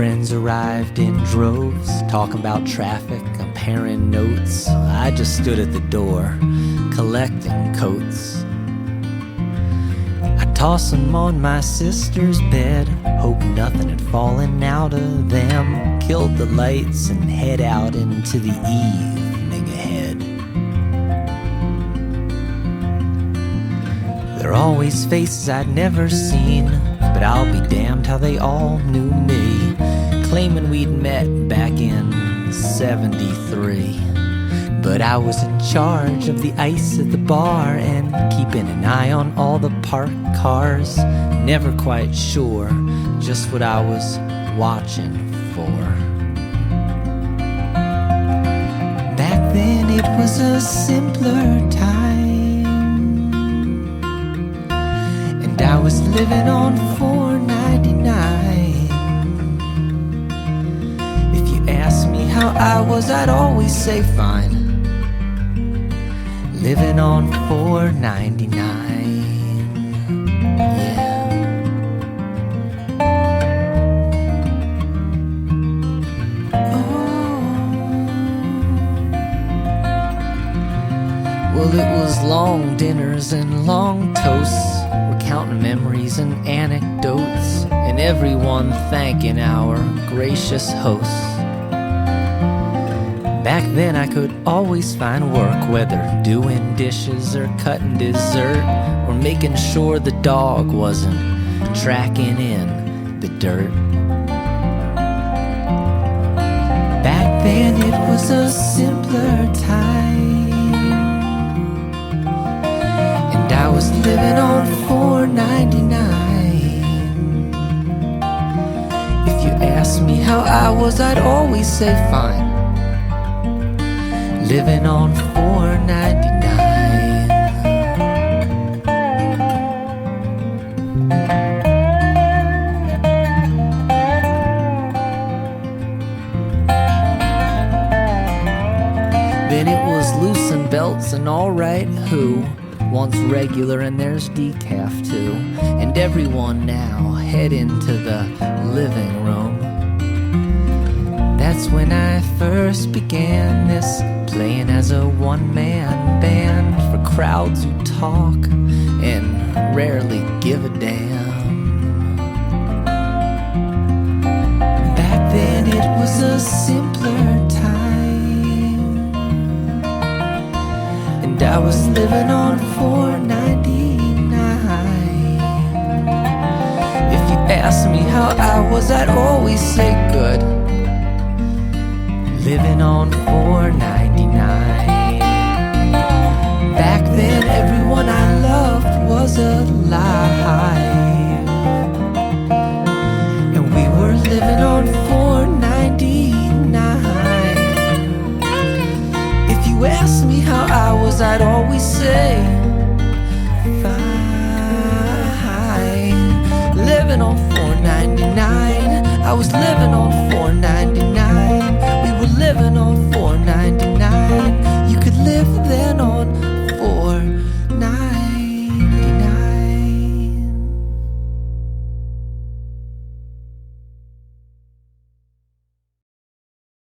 Friends arrived in droves, talking about traffic, comparing notes. I just stood at the door, collecting coats. I toss them on my sister's bed, hope nothing had fallen out of them. Killed the lights and head out into the evening ahead. There are always faces I'd never seen, but I'll be damned how they all knew me, claiming we'd met back in '73. But I was in charge of the ice at the bar and keeping an eye on all the parked cars. Never quite sure just what I was watching for. Back then it was a simpler time, and I was living on $4.99. If you asked me how I was, I'd always say fine, living on $4.99. Yeah. Well, it was long dinners and long toasts, recounting memories and anecdotes, and everyone thanking our gracious hosts. Back then I could always find work, whether doing dishes or cutting dessert, or making sure the dog wasn't tracking in the dirt. Back then it was a simpler time, and I was living on $4.99. If you asked me how I was, I'd always say fine, living on $4.99. Then it was loosen belts and alright who, once regular and there's decaf too, and everyone now head into the living room. That's when I first began this, playing as a one-man band for crowds who talk and rarely give a damn. Back then it was a simpler time, and I was living on $4.99. If you asked me how I was, I'd always say good, living on $4.99. Back then everyone I loved was alive, and we were living on $4.99. If you asked me how I was, I'd always say fine, living on $4.99. I was living on $4.99.